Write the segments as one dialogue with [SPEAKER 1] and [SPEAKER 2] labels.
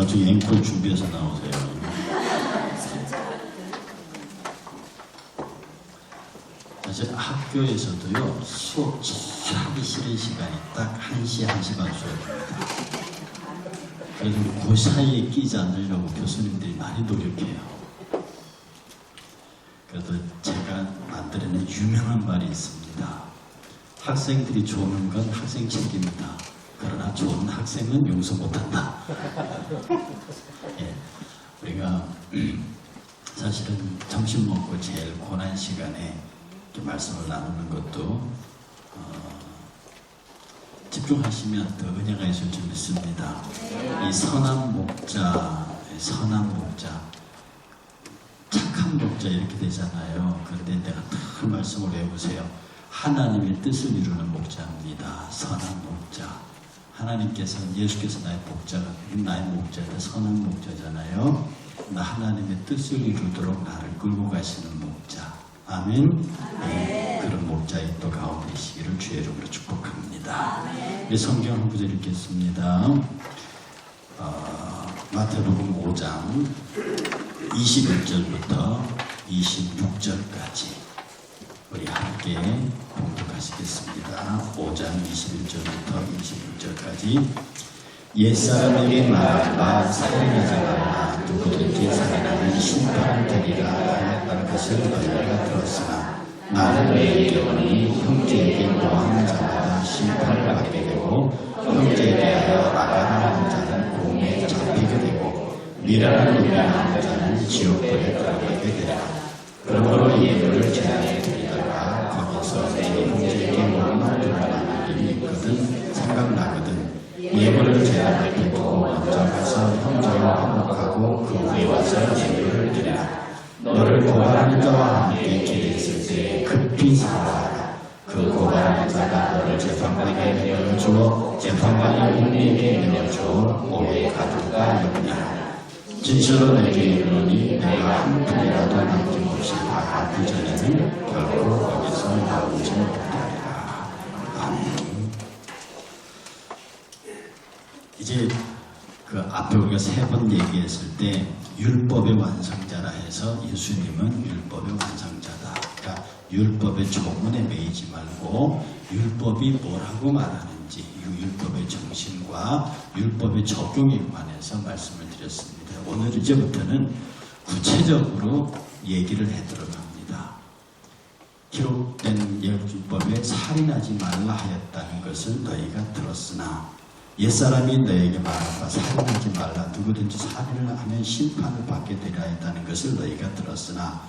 [SPEAKER 1] 나중에 앵콜 준비해서 나오세요. 사실 학교에서도요, 수업 제일 하기 싫은 시간이 딱 1시, 1시 반 수업입니다. 그래서 그 사이에 끼지 않으려고 교수님들이 많이 노력해요. 그래도 제가 만들어낸 유명한 말이 있습니다. 학생들이 좋은 건 학생 책임이다. 그러나 좋은 학생은 용서 못한다. 예, 우리가 사실은 점심 먹고 제일 고난 시간에 이렇게 말씀을 나누는 것도 집중하시면 더 은혜가 있을 줄 믿습니다. 이 선한 목자, 착한 목자 이렇게 되잖아요. 그런데 내가 다 말씀을 외우세요. 하나님의 뜻을 이루는 목자입니다. 선한 목자. 하나님께서는 예수께서 나의 목자다. 선한 목자잖아요. 나 하나님의 뜻을 이루도록 나를 끌고 가시는 목자. 아멘. 네, 그런 목자의 또 가운데 있기를 주의 이름으로 축복합니다. 네, 성경 한 구절 읽겠습니다. 마태복음 5장 21절부터 26절까지 우리 함께 봉독하시겠습니다. 5장 21절부터 26절까지 옛사람에게 말하지 마, 살인하지 말라. 누구든지 살인하면 심판을 받으리라 하였다는 것을 너희가 들었으나 나는 너희에게 이르노니 형제에게 노하는 자마다 심판을 받게 되고 형제에 대하여 악하라 하는 자는 공에 잡히게 되고 미라는 논리하는 자는 지옥불에 들어가게 되리라. 그러므로 예물을 제한해 드리다가 거기서 내 형제에게 뭐만 들어가는 일이 있거든 생각나거든 예물을 제한할 때도 먼저 가서 형제와 화목하고 그 후에 와서 예물을 드리라. 너를 고발하는 자와 함께 길에 있을 때 급히 사과하라. 그 고발하는 자가 너를 재판관에게 내어주어 재판관이 우리에게 내어주어 오해 가두가 역리하라. 진실로 내게 이르노니 내가 한 푼이라도 남김없이 다 갚기 전에는 결코 거기서 나오지 못하리라. 아멘. 이제 그 앞에 우리가 3번 얘기했을 때 율법의 완성자라 해서 예수님은 율법의 완성자다. 그러니까 율법의 조문에 매이지 말고 율법이 뭐라고 말하는지 율법의 정신과 율법의 적용에 관해서 말씀을 드렸습니다. 오늘 이제부터는 구체적으로 얘기를 해 들어갑니다. 기록된 율법에 살인하지 말라 하였다는 것을 너희가 들었으나 옛사람이 너에게 말하라. 살인하지 말라. 누구든지 살인을 하면 심판을 받게 되려 했다는 것을 너희가 들었으나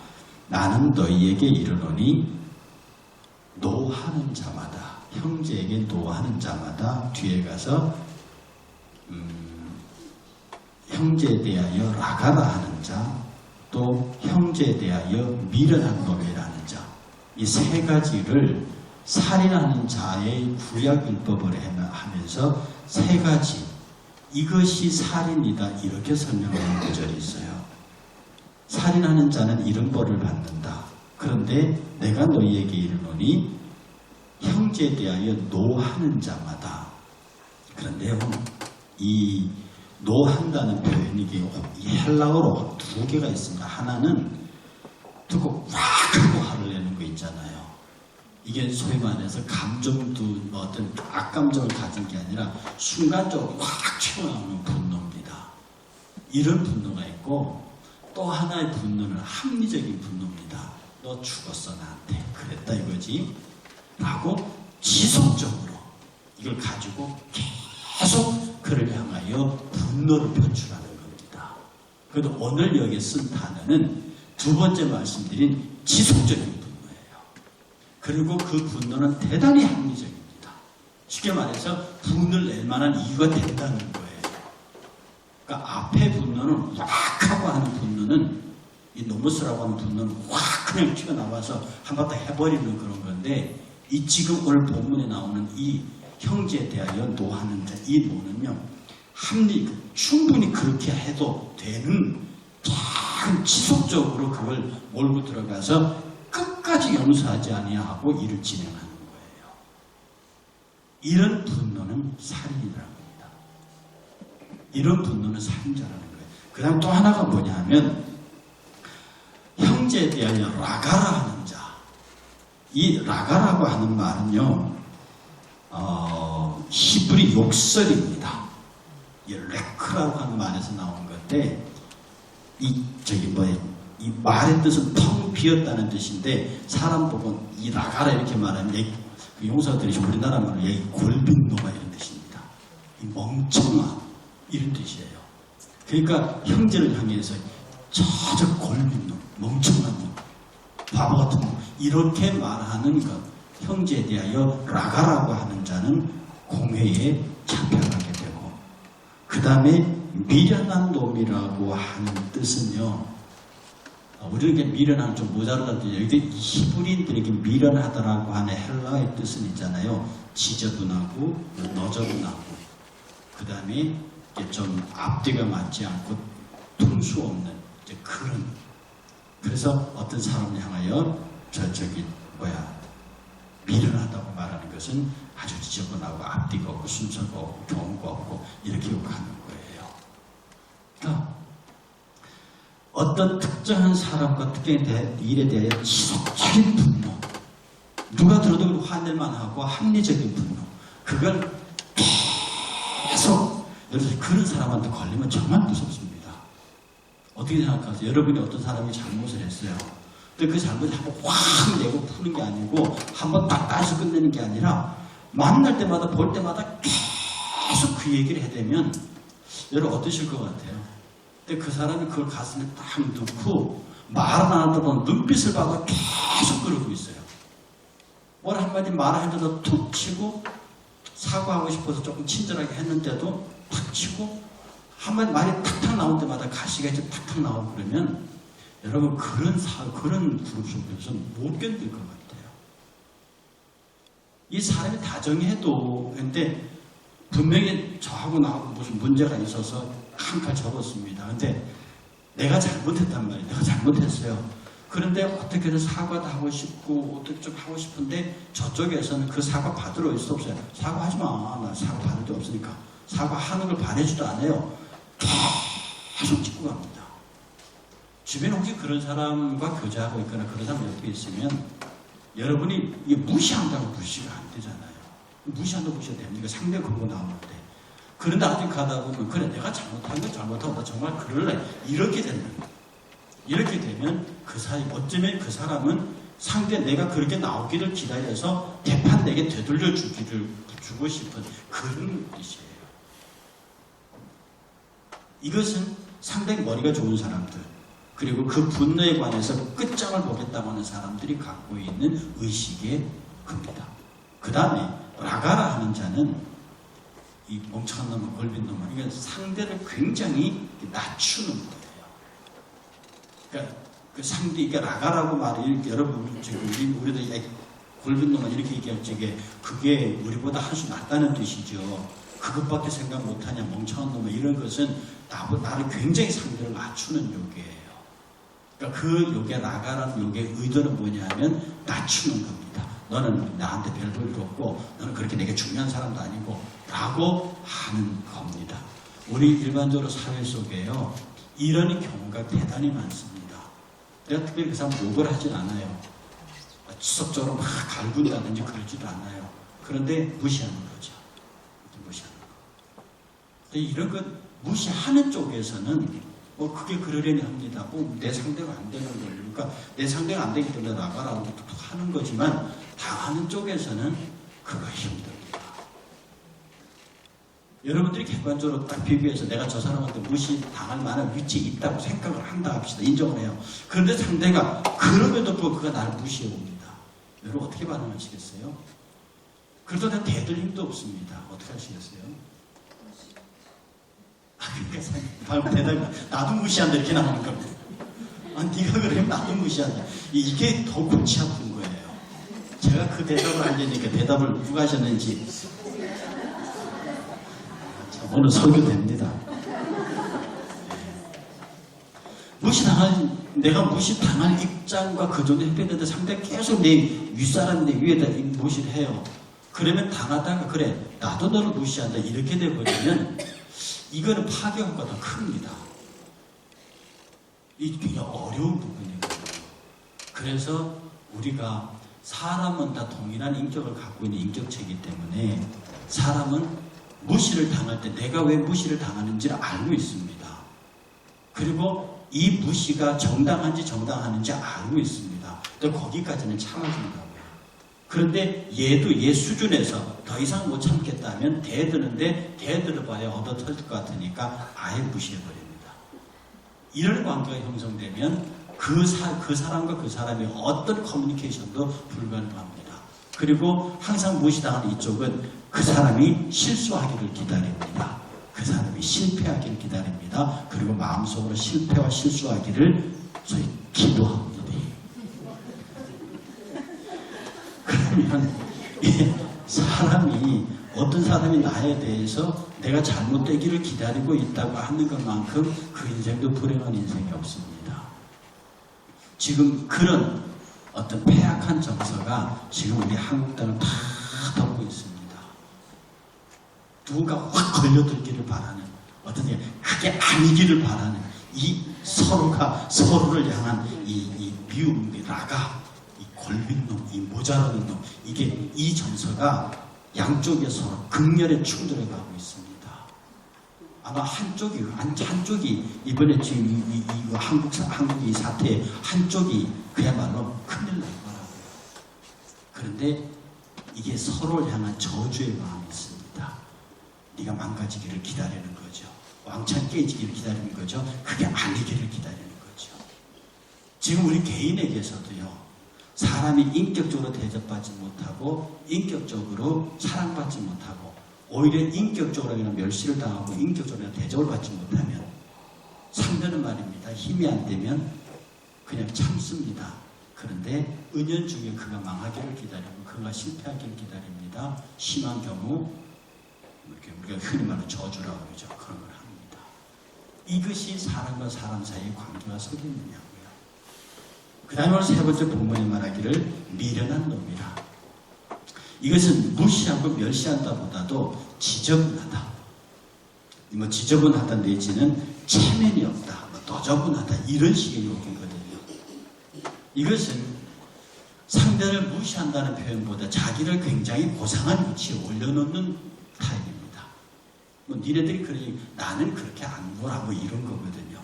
[SPEAKER 1] 나는 너희에게 이르노니 노하는 자마다 형제에게 노하는 자마다 뒤에 가서 형제에 대하여 라가라 하는 자 또 형제에 대하여 미련한 놈이라는 자 이 3가지를 살인하는 자의 구약율법을 하면서 3가지 이것이 살인이다 이렇게 설명하는 구절이 있어요. 살인하는 자는 이런 벌을 받는다. 그런데 내가 너희에게 이르노니 형제에 대하여 노하는 자마다. 그런데요, 이 노한다는 표현이 헬라어로 2개가 있습니다. 하나는 두고 왁 하고 화를 내는 거 있잖아요. 이게 소위 말해서 감정도 어떤 악감정을 가진 게 아니라 순간적으로 확 튀어나오는 분노입니다. 이런 분노가 있고 또 하나의 분노는 합리적인 분노입니다. 너 죽었어 나한테 그랬다 이거지 라고 지속적으로 이걸 가지고 계속 그를 향하여 분노를 표출하는 겁니다. 그래도 오늘 여기 쓴 단어는 2번째 말씀드린 지속적인 분노예요. 그리고 그 분노는 대단히 합리적입니다. 쉽게 말해서 분을 낼 만한 이유가 된다는 거예요. 그러니까 앞에 분노는 확 하고 하는 분노는 이 노무스라고 하는 분노는 확 그냥 튀어나와서 한바탕 해버리는 그런 건데 이 지금 오늘 본문에 나오는 이 형제에 대하여 노하는 자, 이 노는요, 충분히 그렇게 해도 되는, 참 지속적으로 그걸 몰고 들어가서 끝까지 용서하지 아니하고 일을 진행하는 거예요. 이런 분노는 살인이라고 합니다. 이런 분노는 살인자라는 거예요. 그 다음 또 하나가 뭐냐 하면 형제에 대하여 라가라 하는 자. 이 라가라고 하는 말은요, 히브리 욕설입니다. 이 레크라고 하는 말에서 나온 건데, 이 말의 뜻은 텅 비었다는 뜻인데, 사람 보고 이 라가라 이렇게 말하면, 그 용사들이 우리나라 말로 이 골빈노가 이런 뜻입니다. 이 멍청아 이런 뜻이에요. 그러니까 형제를 향해서 저 골빈노, 멍청한 놈, 바보 같은 놈 이렇게 말하는 것, 형제에 대하여 라가라고 하는 자는 공회에 잡혀가게 되고, 그 다음에 미련한 놈이라고 하는 뜻은요, 우리에게 미련한 좀 모자르다는 뜻이에요. 여기 히브리인들에게 미련하다라고 하는 헬라의 뜻은 있잖아요. 지저분하고 너저분하고, 그 다음에 좀 앞뒤가 맞지 않고 통수 없는 그런. 그래서 어떤 사람을 향하여 미련하다고 말하는 것은 아주 지저분하고 앞뒤가 없고 순서가 없고 경우가 없고 이렇게 욕하는 거예요. 그러니까 어떤 특정한 사람과 특정한 일에 대하여 지속적인 분노, 누가 들어도 화낼만 하고 합리적인 분노, 그걸 계속, 여러분 그런 사람한테 걸리면 정말 무섭습니다. 어떻게 생각하세요? 여러분이 어떤 사람이 잘못을 했어요. 근데 그 잘못을 한번 확 내고 푸는 게 아니고 한번 딱 따서 끝내는 게 아니라 만날 때마다 볼 때마다 계속 그 얘기를 해대면 여러분 어떠실 것 같아요? 근데 그 사람이 그걸 가슴에 딱 넣고 말 안 하다 보면 눈빛을 봐도 계속 그러고 있어요. 뭘 한마디 말하는데도 툭 치고 사과하고 싶어서 조금 친절하게 했는데도 툭 치고 한마디 말이 탁탁 나올 때마다 가시가 이제 탁탁 나오고 그러면 여러분 그런 그룹 속에서 못 견딜 것 같아요. 이 사람이 다정해도 근데 분명히 저하고 나하고 무슨 문제가 있어서 한 칼 접었습니다. 근데 내가 잘못했단 말이에요. 내가 잘못했어요. 그런데 어떻게든 사과도 하고 싶고 어떻게 좀 하고 싶은데 저쪽에서는 그 사과 받으러 올 수 없어요. 사과하지 마. 나 사과 받을 데 없으니까. 사과하는 걸 바라지도 않아요. 계속 찍고 갑니다. 주변에 혹시 그런 사람과 교제하고 있거나 그런 사람 옆에 있으면 여러분이 이게 무시한다고 무시가 안 되잖아요. 무시한다고 무시가 됩니까? 상대가 그러고 나오는데. 그런데 아직 가다 보면 그래 내가 잘못한 건 잘못하고 나 정말 그럴래 이렇게 된다. 이렇게 되면 그 사이 어쩌면 그 사람은 상대 내가 그렇게 나오기를 기다려서 대판 내게 되돌려 주고 싶은 그런 뜻이에요. 이것은 상당히 머리가 좋은 사람들 그리고 그 분노에 관해서 끝장을 보겠다고 하는 사람들이 갖고 있는 의식의 겁니다. 그 다음에 라가라 하는 자는 이 멍청한 놈은 걸빈 놈은 이게 상대를 굉장히 낮추는 거예요. 그러니까 그 상대 이게 라가라고 말이 여러분 지금 우리도 걸빈 놈은 이렇게 얘기할 적에 그게 우리보다 한 수 낫다는 뜻이죠. 그것밖에 생각 못하냐 멍청한 놈은 이런 것은 나를 굉장히 상대를 낮추는 욕이에요. 그러니까 그 욕의 라가라는 욕의 의도는 뭐냐면 낮추는 겁니다. 너는 나한테 별 볼 일 없고 너는 그렇게 내게 중요한 사람도 아니고 라고 하는 겁니다. 우리 일반적으로 사회 속에요. 이런 경우가 대단히 많습니다. 내가 특별히 그 사람 욕을 하진 않아요. 지속적으로 막 갈군다든지 그러지도 않아요. 그런데 무시하는 거죠. 무시하는 거. 근데 이런 것 무시하는 쪽에서는 그게 그러려니 합니다. 내 상대가 안 되는 거예요. 그러니까 내 상대가 안 되기 때문에 나가라고 하는 거지만 당하는 쪽에서는 그거 힘듭니다. 여러분들이 객관적으로 딱 비교해서 내가 저 사람한테 무시당할 만한 위치에 있다고 생각을 한다 합시다. 인정을 해요. 그런데 상대가 그럼에도 불구하고 그가 나를 무시해 옵니다. 여러분 어떻게 반응하시겠어요? 그러다 대들 힘도 없습니다. 어떻게 하시겠어요? 그러니까 대답이 나도 무시한다 이렇게 나오는 겁니다. 네가 그러면 나도 무시한다. 이게 더 골치 아픈 거예요. 제가 그 대답을 알려니까 대답을 누가 하셨는지 오늘 설교됩니다. 내가 무시당할 입장과 그 정도 했는데 상대가 계속 내 윗사람 내 위에다 무시를 해요. 그러면 당하다가 그래 나도 너를 무시한다 이렇게 돼버리면 이거는 파괴 효과가 큽니다. 이게 굉장히 어려운 부분이거든요. 그래서 우리가 사람은 다 동일한 인격을 갖고 있는 인격체이기 때문에 사람은 무시를 당할 때 내가 왜 무시를 당하는지를 알고 있습니다. 그리고 이 무시가 정당한지 정당하는지 알고 있습니다. 또 거기까지는 참아준다고요. 그런데 얘도 얘 수준에서 더 이상 못 참겠다면 대드는데 대들어봐야 얻어 터질 것 같으니까 아예 무시해버립니다. 이런 관계가 형성되면 그 사람과 그 사람의 어떤 커뮤니케이션도 불가능합니다. 그리고 항상 무시당하는 이쪽은 그 사람이 실수하기를 기다립니다. 그 사람이 실패하기를 기다립니다. 그리고 마음속으로 실패와 실수하기를 소위 기도합니다. 그러면 사람이 어떤 사람이 나에 대해서 내가 잘못되기를 기다리고 있다고 하는 것만큼 그 인생도 불행한 인생이 없습니다. 지금 그런 어떤 폐악한 정서가 지금 우리 한국 땅을 다 덮고 있습니다. 누가 확 걸려들기를 바라는 어떤 게 그게 아니기를 바라는 이 서로가 서로를 향한 이 미움, 이 라가, 이 골빈놈, 이 모자라는 놈, 이게 이 정서가 양쪽에서 극렬의 충돌해 가고 있습니다. 아마 한쪽이 이번에 지금 이 한국 이 사태의 한쪽이 그야말로 큰일 날 거라고요. 그런데 이게 서로를 향한 저주의 마음이 있습니다. 네가 망가지기를 기다리는 거죠. 왕창 깨지기를 기다리는 거죠. 그게 아니기를 기다리는 거죠. 지금 우리 개인에게서도요. 사람이 인격적으로 대접받지 못하고 인격적으로 사랑받지 못하고 오히려 인격적으로 그냥 멸시를 당하고 인격적으로 대접을 받지 못하면 상대는 말입니다. 힘이 안 되면 그냥 참습니다. 그런데 은연중에 그가 망하기를 기다리고 그가 실패하기를 기다립니다. 심한 경우 이렇게 우리가 흔히 말하는 저주라고 그러죠. 그런 걸 합니다. 이것이 사람과 사람 사이의 관계가 서겠느냐고요. 그 다음에 세 번째 본문이 말하기를 미련한 놈이라. 이것은 무시하고 멸시한다 보다도 지저분하다. 뭐 지저분하다 내지는 체면이 없다. 뭐 너저분하다. 이런 식의 욕이거든요. 이것은 상대를 무시한다는 표현보다 자기를 굉장히 고상한 위치에 올려놓는 타입입니다. 뭐 니네들이 그러니 나는 그렇게 안 놀아고 이런 거거든요.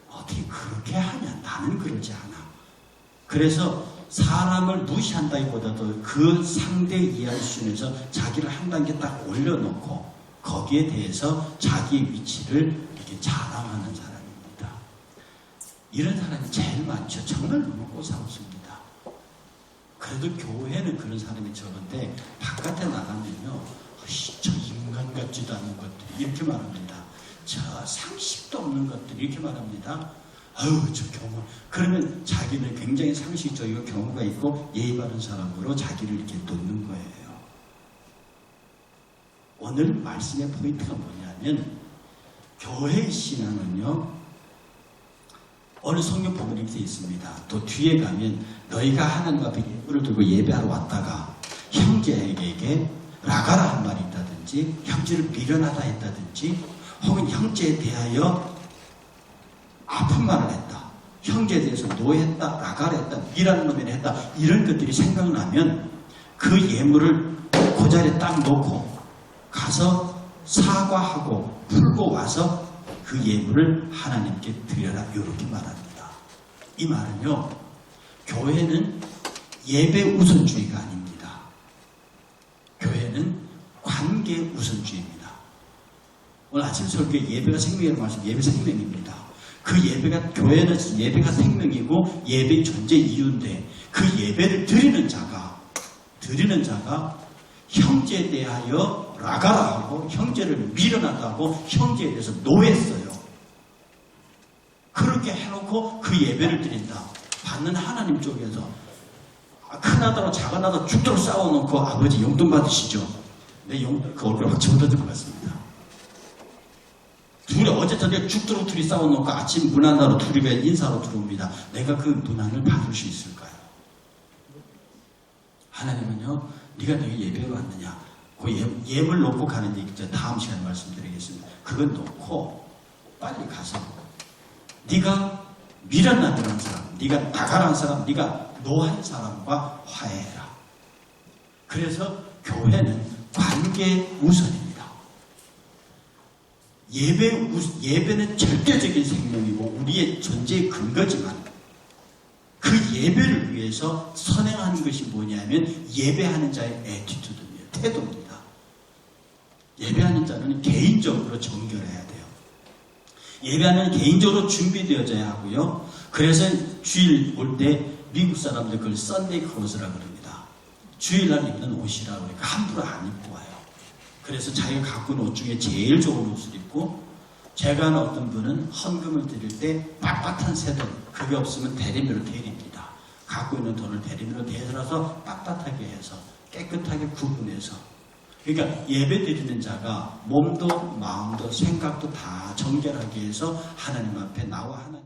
[SPEAKER 1] 어떻게 그렇게 하냐. 나는 그러지 않아. 그래서 사람을 무시한다기보다도 그 상대 이해할 수준에서 자기를 한 단계 딱 올려놓고 거기에 대해서 자기의 위치를 이렇게 자랑하는 사람입니다. 이런 사람이 제일 많죠. 정말 너무 고상스럽습니다. 그래도 교회는 그런 사람이 적은데 바깥에 나가면요. 저 인간 같지도 않은 것들 이렇게 말합니다. 저 상식도 없는 것들 이렇게 말합니다. 아유 저 경우 그러면 자기는 굉장히 상식적이고 경우가 있고 예의 바른 사람으로 자기를 이렇게 놓는 거예요. 오늘 말씀의 포인트가 뭐냐면 교회의 신앙은요 어느 성경 부분이 되어 있습니다. 또 뒤에 가면 너희가 하나님 앞에 예물을 들고 예배하러 왔다가 형제에게 라가라 한 말이 있다든지 형제를 미련하다 했다든지 혹은 형제에 대하여 아픈 말을 했다. 형제에 대해서 노했다, 라가를 했다, 미라는 놈이라 했다. 이런 것들이 생각나면 그 예물을 그 자리에 딱 놓고 가서 사과하고 풀고 와서 그 예물을 하나님께 드려라. 이렇게 말합니다. 이 말은요. 교회는 예배 우선주의가 아닙니다. 교회는 관계 우선주의입니다. 오늘 아침 설교에 예배가 생명이라고 말씀 예배 생명입니다. 그 예배가 교회는 예배가 생명이고 예배의 존재 이유인데 그 예배를 드리는 자가 형제에 대하여 라가라 하고 형제를 미련하다고 형제에 대해서 노했어요. 그렇게 해놓고 그 예배를 드린다. 받는 하나님 쪽에서 큰아들하고 작은아들 죽도록 싸워놓고 아버지 용돈 받으시죠. 내 그 얼굴 확 집어던질 것 같습니다. 둘이 어쨌든 죽도록 둘이 싸워놓고 아침 문안하러 둘이 인사로 들어옵니다. 내가 그 문안을 받을 수 있을까요? 하나님은요. 네가 내게 예배로 왔느냐? 그 예물 놓고 가는 얘기 있죠. 다음 시간에 말씀드리겠습니다. 그건 놓고 빨리 가서 네가 미련나던 사람, 네가 나가란 사람, 네가 노한 사람과 화해해라. 그래서 교회는 관계 우선입니다. 예배는 절대적인 생명이고 우리의 존재의 근거지만 그 예배를 위해서 선행하는 것이 뭐냐면 예배하는 자의 애티튜드입니다. 태도입니다. 예배하는 자는 개인적으로 정결해야 돼요. 예배하는 개인적으로 준비되어져야 하고요. 그래서 주일 올 때 미국 사람들 그걸 썬데이 크로스라고 그럽니다. 주일날 입는 옷이라고 그러니까 함부로 안 입고 와요. 그래서 자기가 갖고 있는 옷 중에 제일 좋은 옷을 입고 제가 아는 어떤 분은 헌금을 드릴 때 빳빳한 새돈 그게 없으면 대리미로 대립니다. 갖고 있는 돈을 대리미로 대들어서 빳빳하게 해서 깨끗하게 구분해서 그러니까 예배 드리는 자가 몸도 마음도 생각도 다 정결하게 해서 하나님 앞에 나와 하나님